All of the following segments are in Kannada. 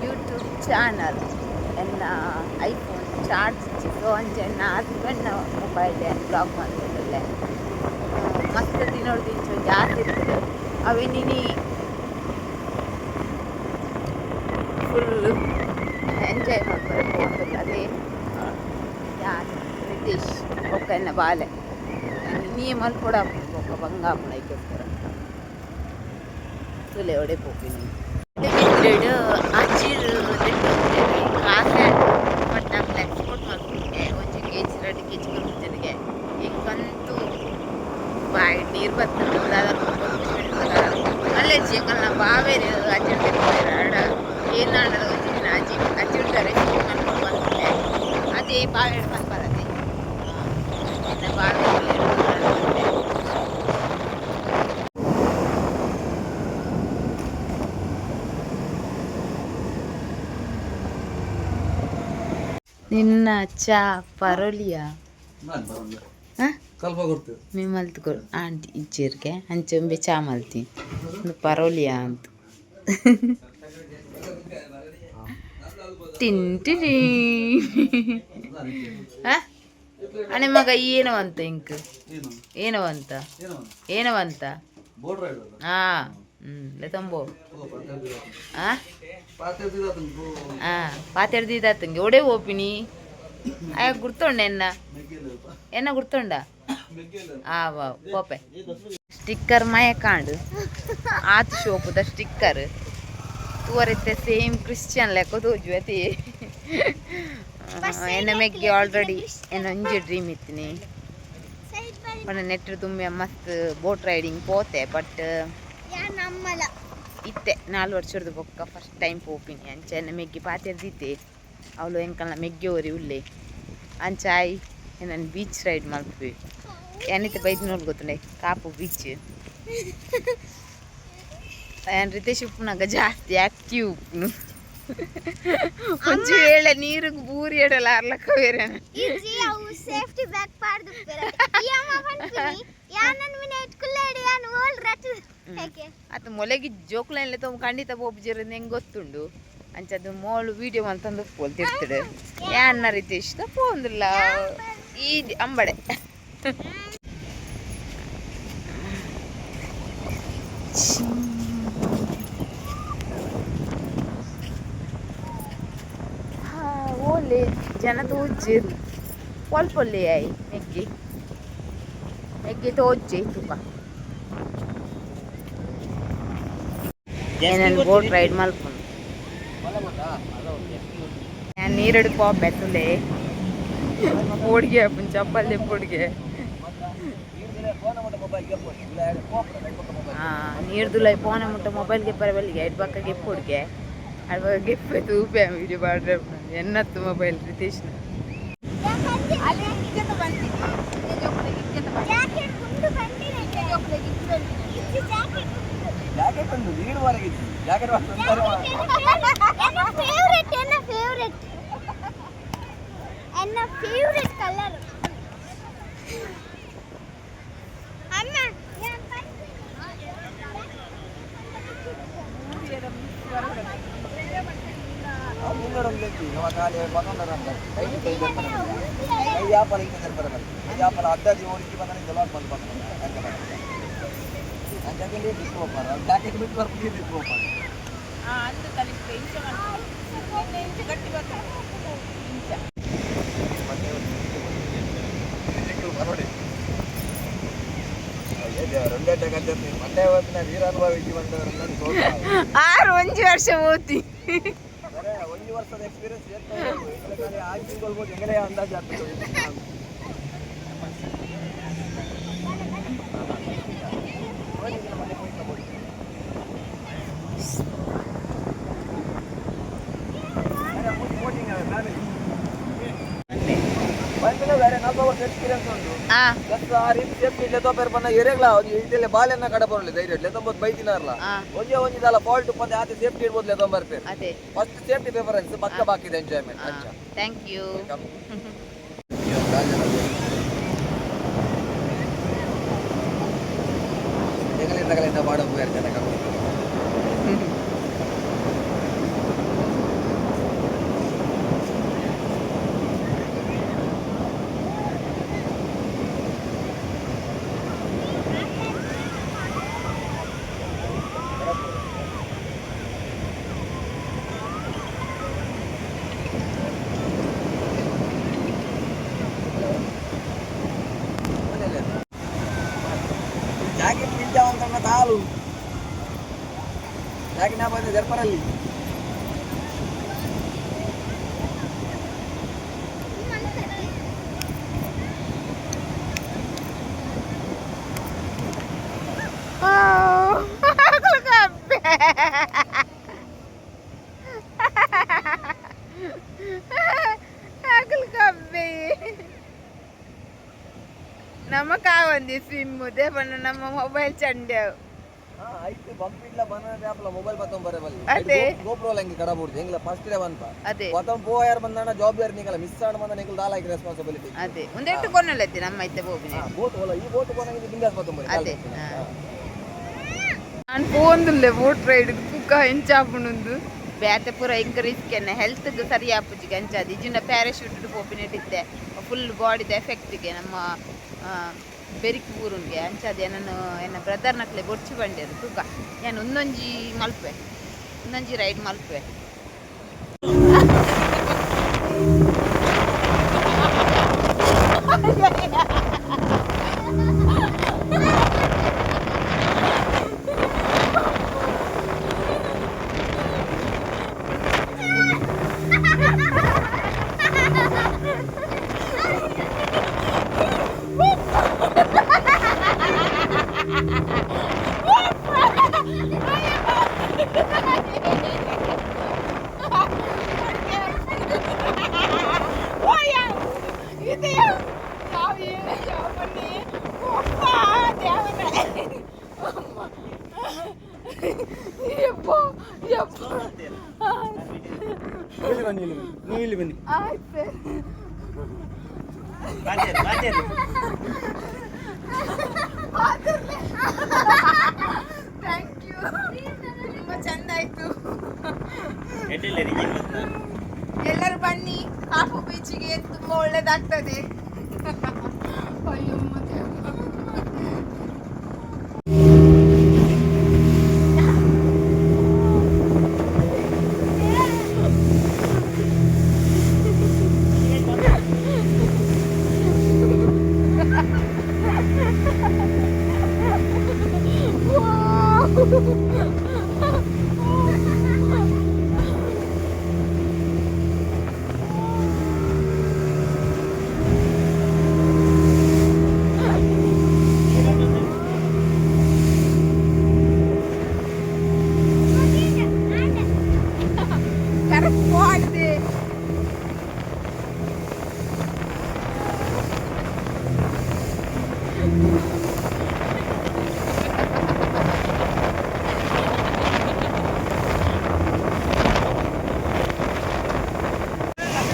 ಯೂಟ್ಯೂಬ್ ಚಾನಲ್ ಎನ್ನ ಐಫೋನ್ ಚಾರ್ಜ್ ಇತ್ತು ಅಂಚೆ ಎನ್ನ ಹಸ್ಬೆಂಡ್ನ ಮೊಬೈಲ್ ಬ್ಲಾಕ್ ಮಾಡ್ತಿದ್ದಲ್ಲ ಮಸ್ತ್ ದಿನೋಡು ದಿನ ಜಾಸ್ತಿ ಇರ್ತದೆ ಅವೇನಿನಿ ಫುಲ್ ಎಂಜಾಯ್ ಮಾಡ್ತಾರೆ ಹೋಗ್ತದೆ ಅದೇ ಯಾರು ರಿತೀಶ್ ಒಕ್ಕ ಎನ್ನ ಬಾಲೆ ನೀ ಮಲ್ಪೊಡ ಒಕ್ಕ ಬಂಗಾಪುಣ ಇಕ್ಕೋಸ್ಕರ ತುಲೆ ಒಡೆ ಪೋಪಿನಿ ಅಜ್ಜಿರು ಕಾಸೆ ಪಟ್ಟಾಗ್ಲ ಎಕ್ಸ್ಪೋರ್ಟ್ ಮಾಡ್ಕೊಂಡೆ ಒಂಜಿ ಕೆಜಿ 2 ಕೆಜಿ ಬರ್ತದೆ ಇಂಕಂತೂ ಬಾಯಿ ನೀರು ಬರ್ತದೆ ಅಲ್ಲೇ ಎಂಕಲ್ನ ಬಾವೇರಿ ಅಜ್ಜಿ ಆಡ ಏನಾಡ ಒಂದಿನ ಅಜ್ಜಿ ಅಜ್ಜಿಡ್ತಾರೆ ಮಾಡ್ಕೊಂಡು ಬಂದಿದ್ದೆ ಅದೇ ಬಾವಿ ಬಂದು ಬರತ್ತೆ ಬಾವಿ ನಿನ್ನ ಚಾ ಪರೋಲಿಯಾ ಮೀ ಮಲ್ತು ಆಂಟಿ ಇಜ್ಜಿರ್ಗೆ ಅಂಚೊಂಬೆ ಚಾ ಮಲ್ತಿ ಪರೋಲಿಯಾ ಅಂತ ತಿಂಟಿರಿ ಅನೆ ಮಗ ಏನವಂತ ಇಂಕ್ ಏನವಂತ ಹಾ ಲೆತಂಬೋ ಪಾತೆಡ್ದಿದಾತಂಗೆ ಒಡೆ ಓಪಿನಿ ಆಯ ಗುರ್ತೊಂಡ ಎನ್ನ ಗುರ್ತೊಂಡ ವಾ ಪೋಪೆ ಸ್ಟಿಕ್ಕರ್ ಮಯ ಕಾಂಡು ಆತು ಶೋಪುದ ಸ್ಟಿಕ್ಕರ್ ತೂವರೆತ್ತೆ ಸೇಮ್ ಕ್ರಿಶ್ಚಿಯನ್ ಲೆಕ್ಕ ತೋಜು ಅತಿ ಎನ್ನ ಮೆಗ್ಗೆ ಆಲ್ರೆಡಿ ಎನ್ನ ಒಂಜಿ ಡ್ರೀಮ್ ಇತ್ತಿನಿ ಪಂಡ ನೆಟ್ ತುಂಬಿ ಮಸ್ತ್ ಬೋಟ್ ರೈಡಿಂಗ್ ಪೋತೆ ಬಟ್ ಇತ್ತೆ 4 ವರ್ಷದ ಬೊಕ್ಕ ಫಸ್ಟ್ ಟೈಮ್ ಪೋಪಿನಿ ಅಂಚ ಎನ್ನ ಮೆಗ್ಗಿ ಪಾತೆರ್ದಿತ್ತೆ ಅವಳು ಎಂಕಲ್ನ ಮೆಗ್ಗೆ ಓರಿ ಉಳ್ಳೆ ಅಂಚಾಯ್ ನಾನು ಬೀಚ್ ರೈಡ್ ಮಲ್ಪೆ ಏನಿತ್ತೆ ಬೈದ್ನೋಳು ಗೊತ್ತುಂಡೆ ಕಾಪು ಬೀಚ್ ರಿತೇಶ್ ಉಪ್ಪುನಾಗ ಜಾಸ್ತಿ ಆಕ್ಟಿವ್ ಉಪ್ಪುನು ಒಂಚು ವೇಳೆ ನೀರಿಗೆ ಬೂರಿ ಇಡಲ್ಲ ಅರ್ಲಕ್ಕ ಬೇರೆ ಅತ್ತ ಮೊಲೆಗಿ ಜೋಕ್ಲೆಲ್ಲ ತುಂಬ ಖಂಡಿತ ಬೋಬ್ಜಿರ ಹೆಂಗೆ ಗೊತ್ತುಂಡು ಅಂಚದು ಮೋಳು ವಿಡಿಯೋ ಅಂತಂದು ಪೋಲ್ತಿರ್ತಾಳೆ ಯಾನ್ನ ರಿತೇಶ್ ತಪ್ಪೊಂದಿಲ್ಲ ಈ ಅಂಬಡೆ ಓಲೆ ಜನ ತೋಜ್ಜಿರ್ ಪೊಲ್ಪೊಲ್ಲೆ ಆಯ್ ಮೆಗ್ಗೆ ತೋಜ್ಜೆ ತುಕ ಏನನ್ನು ಬೋಟ್ ರೈಡ್ ಮಲ್ಪುನು ನಾನು ನೀರಡು ಪಾಪೆ ತುಲೆ ಪೋಡ್ಗೆ ಅಪ್ಪನ ಚಪ್ಪಲ್ಲೆ ಪೋಡ್ಗೆ ನೀರ್ದುಲೈ ಪೋನ ಮುಟ್ಟ ಮೊಬೈಲ್ಗೆ ಬರಬಲ್ಲಿಗೆ ಐದು ಪಕ್ಕ ಗೆಪ್ಪೊಡ್ಗೆ ಅಡುವಾಗ ಗೆಪ್ಪೆ ತೂಪೆ ವೀಡಿಯೋ ಮಾಡ್ರೆ ಎನ್ನತ್ತು ಮೊಬೈಲ್ ರಿತೇಶ್ನ ಫೇವರೇಟ್ ಕಲರ್ ಆರು ಒಂಜಿ ವರ್ಷ ಓದ್ತಿ ಒಂದು ವರ್ಷದ ಎಕ್ಸ್ಪೀರಿಯನ್ಸ್ ಆಗಿಕೊಳ್ಬೋದು ಹೆಂಗನೇ ಅಂದಾಜು ಆಗ್ತದೆ ಎಕ್ಸ್ಪೀರಿಯನ್ಸ್ ಉಂಟು ಆ ರೀತಿ ಸೇಫ್ಟಿ ತೋಪೇರ್ ಪನ್ನ ಎರೆಗ್ಲ ಇದೆಲ್ಲ ಬಾಲೆನ್ನ ಕಡ ಬರಲಿ ಧೈರ್ಯ ಲೆತಂಬತ್ ಬೈತಿನಾರಲ್ಲ ಒಂಜೆ ಒಂಜಿದಲ್ಲ ಫಾಲ್ಟ್ ಪಂದೆ ಆತೆ ಸೇಫ್ಟಿ ಇರ್ಬೋದು ಲೆತಂಬರ್ ಪೇರ್ ಅದೇ ಫಸ್ಟ್ ಸೇಫ್ಟಿ ಪ್ರಿಫರೆನ್ಸ್ ಪಕ್ಕ ಬಾಕಿದೆ ಎಂಜಾಯ್ಮೆಂಟ್ ಅಚ್ಚಾ ಥ್ಯಾಂಕ್ ಯು ಎಂಗಲಿಂದ ಮಾಡಬಹುದು ಯಾರು ಜನ ಜರ್ಪರಲ್ಲಿ ನಮ್ಮ ಕಾವಂದಿ ಸ್ವಿಮ್ ದೇವಣ್ಣ ನಮ್ಮ ಮೊಬೈಲ್ ಚಂಡೆ ಐತೆ ಬಂಪಿಲ್ಲ ಬನ್ನದೆ ಆಪಲ ಮೊಬೈಲ್ ಪತ್ತಂ ಬರಬಲ್ಲಿ ಅದೇ ಗೋಪ್ರೋ ಲಂಗಿ ಕಡ ಬುಡ್ದು ಎಂಗ್ಲ ಫಸ್ಟ್ ಡೇ ಬಂತ ಅದೇ ಪತ್ತಂ ಪೋಯರ್ ಬಂದನ ಜಾಬ್ ಯಾರ್ ನಿಗಲ ಮಿಸ್ ಆಣ ಬಂದ ನಿಗಲ ದಾಲಾಗಿ ರೆಸ್ಪಾನ್ಸಿಬಿಲಿಟಿ ಅದೇ ಒಂದೆಟ್ಟು ಕೊನ್ನಲೆತ್ತಿ ನಮ್ಮ ಐತೆ ಬೋಬಿನಿ ಬೋಟ್ ಹೊಲ ಈ ಬೋಟ್ ಕೊನಗೆ ಬಿಂದಾಸ್ ಪತ್ತಂ ಬರಿ ಅದೇ ನಾನು ಪೋಂದುಲ್ಲೆ ಬೋಟ್ ರೈಡ್ ಕುಕ್ಕ ಎಂಚಾಪುನುಂದು ಬ್ಯಾತೆ ಪೂರ ಇಂಕ ರಿಸ್ಕೆನ್ನ ಹೆಲ್ತ್ಗೆ ಸರಿ ಆಪುಜಿಗೆ ಅಂಚಾದ ಇಜಿಂದ ಪ್ಯಾರಾಶೂಟ್ ಪೋಪಿನಿಟ್ಟಿದ್ದೆ ಫುಲ್ ಬಾಡಿದ ಎಫೆಕ್ಟ್ಗೆ ನಮ್ಮ ಬೆರಿಕ್ ಊರುನ್ಗೆ ಅಂಚಾದೆ ನಾನು ಎನ್ನ ಬ್ರದರ್ ನಕ್ಲೆ ಬೊಡ್ಚಿ ಬಂಡೇರು ತೂಕ ನಾನು ಒಂದೊಂಜಿ ಮಲ್ಪೆ ಒಂದೊಂಜಿ ರೈಡ್ ಮಲ್ಪೆ ಇಲ್ಲಿ ಬನ್ನಿ ಥ್ಯಾಂಕ್ ಯು ತುಂಬ ಚಂದ ಆಯ್ತು ಎಲ್ಲರೂ ಬನ್ನಿ ಕಾಪು ಬೀಚಿಗೆ ತುಂಬ ಒಳ್ಳೇದಾಗ್ತದೆ ಅಯ್ಯೋ ಮತ್ತೆ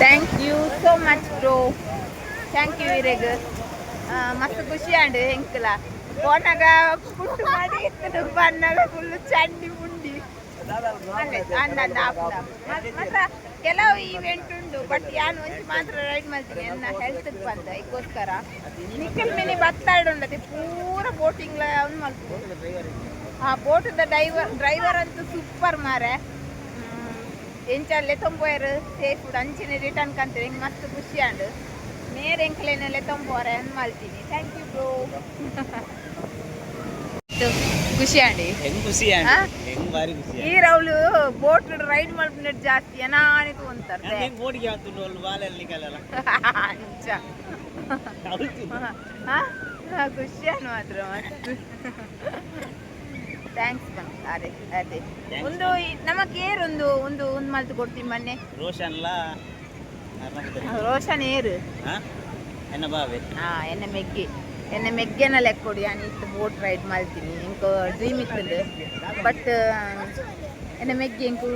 thank you so much bro thank you ಇರೆಗ್ ಮಸ್ತ್ ಖುಷಿ ಆಂಡ್ ಎಂಕಲ ಫೋನಾಗ ಪುಟ್ಟು ಮಾಡಿ ಬನ್ನಾಗ ಫುಲ್ಲು ಚಂಡಿ ಮುಂಡಿ ಮಾತ್ರ ಕೆಲವು ಈವೆಂಟ್ ಉಂಡು ಬಟ್ ಯಾನು ಒಂಚು ಮಾತ್ರ ರೈಡ್ ಮಾಡ್ತೀನಿ ನನ್ನ ಹೆಲ್ತ್ಗೆ ಬಂದ ಇದಕ್ಕೋಸ್ಕರ ನಿಖಿಲ್ ಮಿನಿ ಬತ್ತಾಡುಂಡದೆ ಪೂರ ಬೋಟಿಂಗ್ ಅವ್ನು ಮಾಡ್ಬೋದು ಆ ಬೋಟದ ಡ್ರೈವರ್ ಅಂತೂ ಸೂಪರ್ ಮಾರೆ ಎಂಚಲ್ಲೇ ತೊಂಬೋಯರು ಸೇಫ್ ಅಂಚಿನ ರಿಟರ್ನ್ ಕಂತೀವಿ ಹಿಂಗೆ ಮಸ್ತ್ ಖುಷಿ ಆಂಡು ನೇರ ಎಂಕ್ಲೇನಲ್ಲೇ ತೊಂಬೋರೆ ಅಂದ್ ಮಾಡ್ತೀನಿ ಥ್ಯಾಂಕ್ ಯು ಬ್ರೋ ಖುಷಿ ಆಂಡಿ ಈ ರೌಲು ಬೋಟ್ ರೈಡ್ ಮಾಡ್ಬಿಟ್ಟು ಜಾಸ್ತಿ ಏನಾನಿತು ಅಂತಾರೆ ಖುಷಿ ಅನ್ನು ಮಾತ್ರ ಮಸ್ತ್ ಥ್ಯಾಂಕ್ಸ್ ಬಂದು ಅದೇ ಅದೇ ಒಂದು ನಮಗೆ ಒಂದು ಒಂದು ಒಂದು ಮಲ್ತು ಕೊಡ್ತೀನಿ ಮೊನ್ನೆ ರೋಷನ್ ಏರು ಎನ್ನ ಮೆಗ್ಗೆನ ಲೆಕ್ಕ ಕೊಡಿ ನಾನು ಇತ್ತು ಬೋಟ್ ರೈಡ್ ಮಾಡ್ತೀನಿ ಇಂಕ ಡ್ರೀಮ್ ಇತ್ತದು ಬಟ್ ಎನ್ನ ಮೆಗ್ಗೆ ಇಂಕು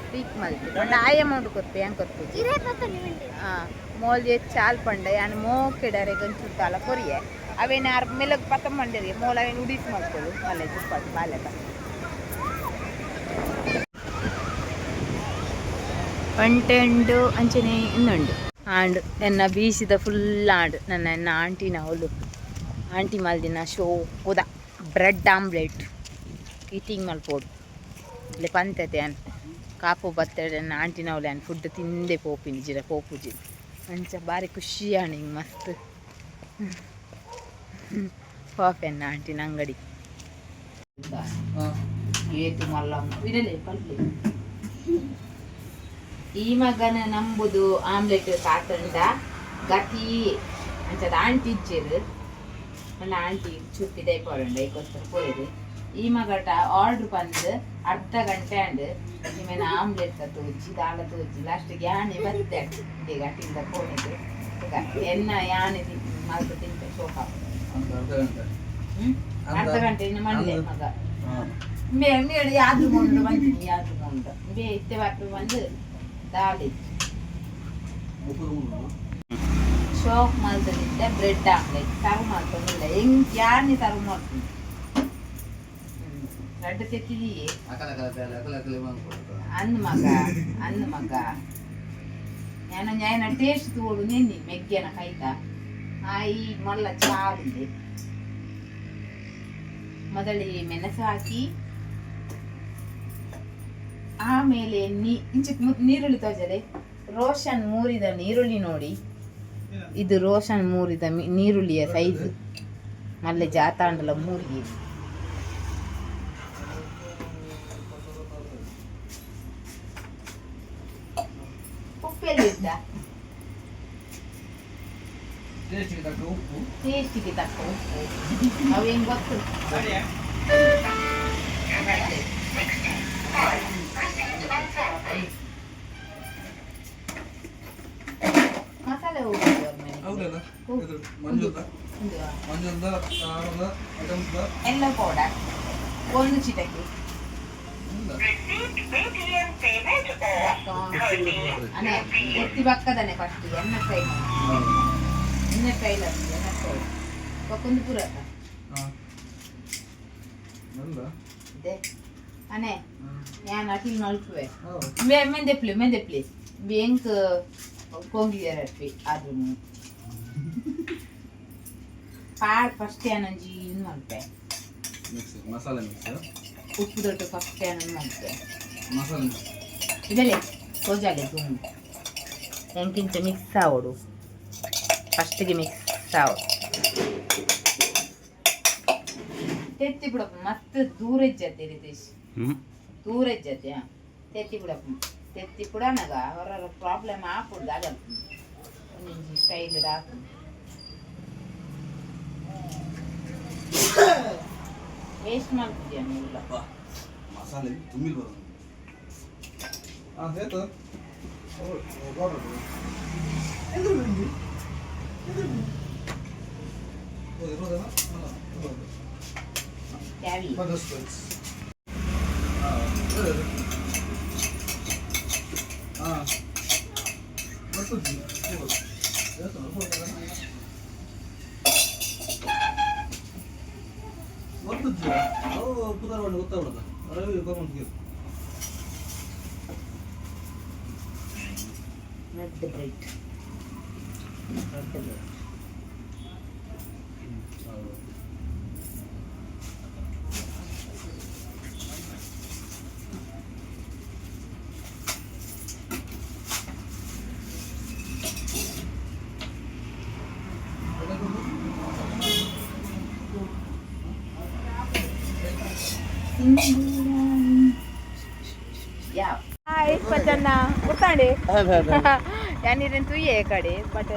ಟ್ರೀಕ್ ಮಲ್ತೀನಿ ಪಂಡ ಆಯ ಅಮೌಂಟ್ ಕೊತ್ತೆ ಹೆಂಗೆ ಕೊತ್ತು ಮೋಲ್ ಚಾಲ್ ಪಂಡ ಯಾನು ಮೋಕೆಡರೆ ಗಂಚುತ್ತಾಲ ಕೊರಿಯೆ ಅವೇನು ಯಾರು ಮೆಲಗ್ ಪತ್ತ ಮಂಡರಿ ಮೋಲ ಅವೇನು ಉಡೀಸ್ ಮಾಡ್ಕೊಳ್ಳು ಅಲ್ಲೇ ಚುಪ್ಪಾಡು ಬಾಲೆಲ್ಲ ಒಂಟೆಂಡು ಅಂಚನೆ ಇನ್ನುಂಡು ಆಂಡ್ ಎನ್ನ ಬೀಸಿದ ಫುಲ್ ಆಂಡ್ ನನ್ನ ಆಂಟಿನ ಅವಳು ಆಂಟಿ ಮಲ್ದಿನ ಶೋ ಉದ ಬ್ರೆಡ್ ಆಮ್ಲೆಟ್ ಈಟಿಂಗ್ ಮಲ್ಪೋಡು ಇಲ್ಲಿ ಪಂತತೆ ಅನ್ ಕಾಪು ಬತ್ತಡೆ ನನ್ನ ಆಂಟಿನ ಅವಳು ಅನ್ ಫುಡ್ ತಿಂದೆ ಪೋಪಿನಿ ಜಿರ ಪೋಪುಜಿ ಅಂಚ ಭಾರಿ ಖುಷಿ ಆಣಿ ಮಸ್ತ್ ಪಾಪೆನ್ನ ಆಂಟಿನ ಅಂಗಡಿ ಏತು ಮಲ್ಲ ವಿರಲೆ ಪಲ್ಲೆ ಈ ಮಗನ ನಂಬುದು ಆಮ್ಲೆಟ್ ಕಾತಂಡ ಗತಿ ಅಂಚದ ಆಂಟಿ ಇಚ್ಚೇರು ಮಲ್ಲ ಆಂಟಿ ಚುಪ್ಪಿದೈ ಪೋರಂಡ ಈಗೋಸ್ಕರ ಪೋಯಿರು ಈ ಮಗಟ ಆರ್ಡ್ರ್ ಬಂದು ಅರ್ಧ ಗಂಟೆ ಅಂಡ್ ನಿಮ್ಮನ ಆಮ್ಲೆಟ್ ತೋಜಿ ದಾಲ ತೋಜಿ ಲಾಸ್ಟಿಗೆ ಯಾನೆ ಬತ್ತೆ ಈಗ ಅಟ್ಟಿಂದ ಕೋಣಿದು ಎನ್ನ ಯಾನೆ ಮಲ್ತು ತಿಂತ ಶೋಕ ಅರ್ಧ ಗಂಟೆ ಇನ್ನು ಮಂಡೆ ಮಗ ಮೇಡಿ ಯಾದ್ರು ಕೊಂಡು ಬಂತೀನಿ ಯಾದ್ರು ಕೊಂಡು ಬೇ ಇತ್ತೆ ಬಾಟ್ಟು ಬಂದು ದಾಳಿ ಶೋಕ್ ಮಲ್ತದಿದ್ದೆ ಬ್ರೆಡ್ ಆಮ್ಲೆಟ್ ಸರ್ವ್ ಮಾಡ್ಕೊಂಡಿಲ್ಲ ಹೆಂಗ್ ಯಾರನ್ನೇ ಸರ್ವ್ ಮಾಡ್ತೀನಿ ರಡ್ಡು ತೆತ್ತಿದೀಯೇ ಅನ್ನ ಮಗ ഞാൻ ಟೇಸ್ಟ್ ತೋಡು ನೆನ್ನಿ ಮೆಗ್ಗೆನ ಕೈತ ಆಯಿ ಮಲ್ಲ ಚಾವಿದೆ ಮೊದಲೇ ಮೆಣಸು ಹಾಕಿ ಆಮೇಲೆ ನೀರುಳ್ಳಿ ತೋಜಲೆ ರೋಷನ್ ಮೂರಿದ ನೀರುಳ್ಳಿ ನೋಡಿ ಇದು ರೋಷನ್ ಮೂರಿದ ನೀರುಳ್ಳಿಯ ಸೈಜ್ ಮಲ್ಲೆ ಜಾತಾಂಡಲ ಮೂರಿಗೆ ಉಪ್ಪೆಲ್ಲಿದ್ದ ಟೇಸ್ಟಿಗೆ ತಕ್ಕ ಉಪ್ಪು ಅವೇನು ಗೊತ್ತು ಮಸಾಲೆ ಎಲ್ಲ ಪೌಡರ್ ಒಂದು ಚಿಟಕಿ ಎತ್ತಿ ಬಕ್ಕದನೆ ಫಸ್ಟ್ ಎಣ್ಣೆ ಫ್ರೈ ಎಣ್ಣೆ ಫ್ರೈ ಎಣ್ಣೆ ಫ್ರೈ ಬಕ್ಕೊಂದು ಪೂರಕ ಇದೆ ಅನೆ ഞാൻ അട്ടിൽ മൾക്കുവേ മെന്തെപ്ലി ബേങ്ക് കോങ്കിയറപ്പി ಅದು ಪಾಡ್ ಫಸ್ಟ್ ಏನಂಜಿ ಇನ್ನು ಮಲ್ಪೆ ಮಸಾಲೆ ಮಿಕ್ಸ್ ಉಪ್ಪು ದೊಡ್ಡ ಫಸ್ಟ್ ಏನಂಜಿ ಮಲ್ಪೆ ಮಸಾಲೆ ಇದಲ್ಲೇ ಸೋಜಾಲೆ ತುಂಬ ಎಂಕಿಂಚ ಮಿಕ್ಸ್ ಆವಡು ಫಸ್ಟಿಗೆ ಮಿಕ್ಸ್ ಆವಡು ತೆತ್ತಿ ಬಿಡಪ್ಪ ಮತ್ತೆ ದೂರ ಇಜ್ಜತ್ತೆ ರಿತೇಶ್ ದೂರ ಇಜ್ಜತ್ತೆ ತೆತ್ತಿ ಬಿಡಪ್ಪ ತೆತ್ತಿ ಬಿಡನಗ ಅವರ ಪ್ರಾಬ್ಲಮ್ ಆಪುಡ್ದು ಆಗಲ್ಲ ಒಂದೊಂದು ಸ್ಟೈಲ್ ಹಾಕು ವೇಸ್ಟ್ ಮಾಡ್ತಿದ್ಯಾ ನೀವೆಲ್ಲ ಮಸಾಲೆ ತುಂಬಿಲ್ ಬರೋದು ಹೇತು ಕ್ಯಾವಿ red bread Yeah. Hi, Pachana. Kutande. Yani rentu ye kade, but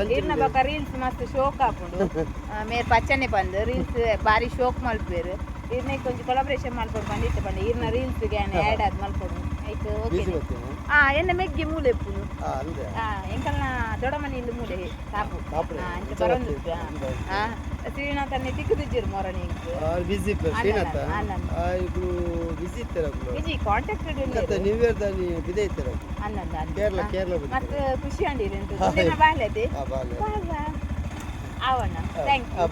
irna baka reels mast shock apundu. Mere Pachane bandu reels bari shock malperu. Irna konju collaboration malpodu banditte bande irna reels ge add ad malpodu. Aitu okay. Enna megge moole eppudu. Ande. Enkalna dodamani illu moole sapu. Ante barondu. ಶ್ರೀನಾಥನ್ನೇ ತಿಕ್ಕದಿದ್ದಿರು ಮೊರನಿ ಬಿಸಿ ಶ್ರೀನಾಥ ఇప్పుడు ಬಿಸಿ ಇತ್ತರಲ್ಲ ಬಿಜಿ ಕಾಂಟ್ಯಾಕ್ಟೆಡ್ ಇಲ್ಲ ಮತ್ತೆ ನ್ಯೂ ಇಯರ್ ದಾನಿ ಬಿದೆ ಇತ್ತರ ಅನ್ನಂದ ಕೇರಳ ಮತ್ತೆ ಖುಷಿ ಅಂಡಿರಿ ಅಂತ ದಿನ ಬಾಲೆದೆ ಬಾ ಆವಣ್ಣ ಥ್ಯಾಂಕ್ ಯು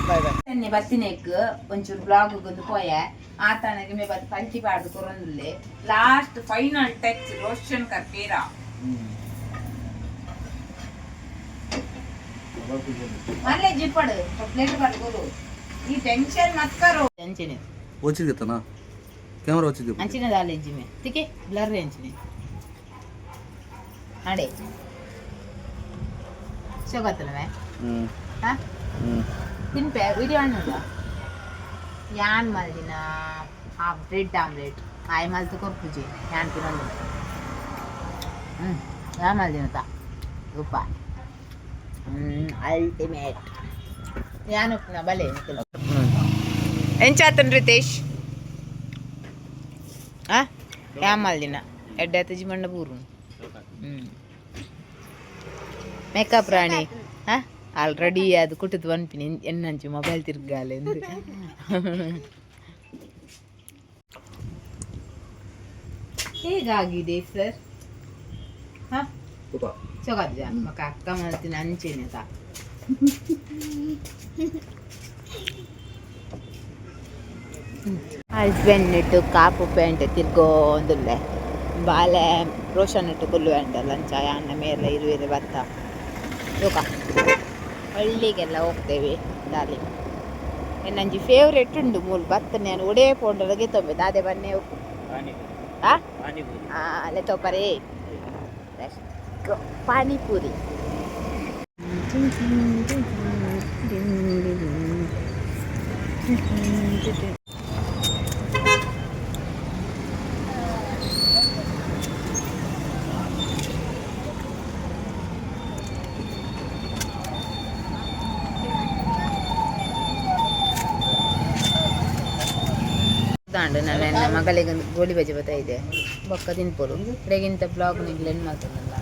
ಬಾಯ್ ಬಾಯ್ ನೆನ್ನೆ ಬತ್ತಿನೆಕ್ ಒಂಚೂರು ಬ್ಲಾಗ್ ಗೊಂದು ಪೋಯೆ ಆತನಗೆ ಮೇ ಬತ್ ಪಂಚಿ ಪಾಡ್ದು ಕೊರೊಂದುಲ್ಲೆ ಲಾಸ್ಟ್ ಫೈನಲ್ ಟಚ್ ರೋಷನ್ ಕರ್ಪೇರಾ ಮಲ್ಲೆ ಜಿಪ್ಪಡು ಪ್ಲೇಟ್ ಬರ್ಬೋದು ಈ ಟೆನ್ಷನ್ ಮತ್ ಕರೋ ಅಂಚಿನೆ వచ్చిందితనా కెమెరా వచ్చింది అంచినే దాలేంచి మే తికే బ్లర్ అంచినే ఆడే సోగతలమే తిన్పే వీడియో అన్నదా ಯಾನ್ ಮಲ್ದಿನ ಹಾಫ್ ಬ್ರೆಡ್ ಆಮ್ಲೆಟ್ ಆಯ್ ಮಲ್ತು ಕೊರ್ಪುಜಿ ಯಾನ್ ತಿನ್ನೊಂದು ಯಾ ಮಲ್ದಿನತ ಉಪ್ಪ ಅಲ್ಟಿಮೇಟ್ ಯಾನ್ ಉಪ್ಪಿನ ಬಲೆ ಎಂಚಾತನ್ ರಿತೇಶ್ ಯಾ ಮಲ್ದಿನ ಎಡ್ಡೆ ತಜಿ ಮಂಡ ಪೂರು ಮೇಕಪ್ ರಾಣಿ ಆಲ್ರೆಡಿ ಅದು ಕುಟ್ಟಿದ್ದು ಅನ್ಪಿನಿ ಎನ್ನಂಚು ಮೊಬೈಲ್ ತಿರ್ಗಾಲೆ ಎಂದು ಹೇಗಾಗಿದೆ ಸರ್ ಚೊಗಜ್ಜ ಮಕ್ಕ ಅಕ್ಕ ಮಾಡ್ತೀನಿ ಅಂಚೇನೆ ಹಸ್ಬೆಂಡ್ ಇಟ್ಟು ಕಾಪು ಪ್ಯಾಂಟ್ ತಿರ್ಗೋಂದುಲ್ಲೆ ಬಾಲೆ ರೋಷನ್ ಇಟ್ಟು ಕುಲ್ಲು ಪ್ಯಾಂಟ್ ಲಂಚ ಅನ್ನ ಮೇಲೆ ಇರುವೆ ಭತ್ತ ಯೋಗ ಹಳ್ಳಿಗೆಲ್ಲ ಹೋಗ್ತೇವೆ ದಾಲಿ ನಂಜಿ ಫೇವ್ರೇಟ್ ಉಂಡು ಮೂಲ ಭತ್ತ ನಾನು ಒಡೆ ಪೋಂಡ್ರಗೆ ತೊಂಬೆ ದಾದೆ ಬನ್ನೆ ಅಲ್ಲೇ ತೊಪ್ಪರೇ ಪಾನಿಪುರಿ ತಾಂಡು ನನ್ನ ಮಗಳಿಗೆ ಗೋಳಿ ಬಜೆ ಬರ್ತಾ ಇದೆ ಬೊಕ್ಕ ತಿನ್ಪೋರು ಕಡೆಗಿಂತ ಬ್ಲಾಗ್ ನಿಗ್ಲೇನು ಮಾಡ್ತಾನಲ್ಲ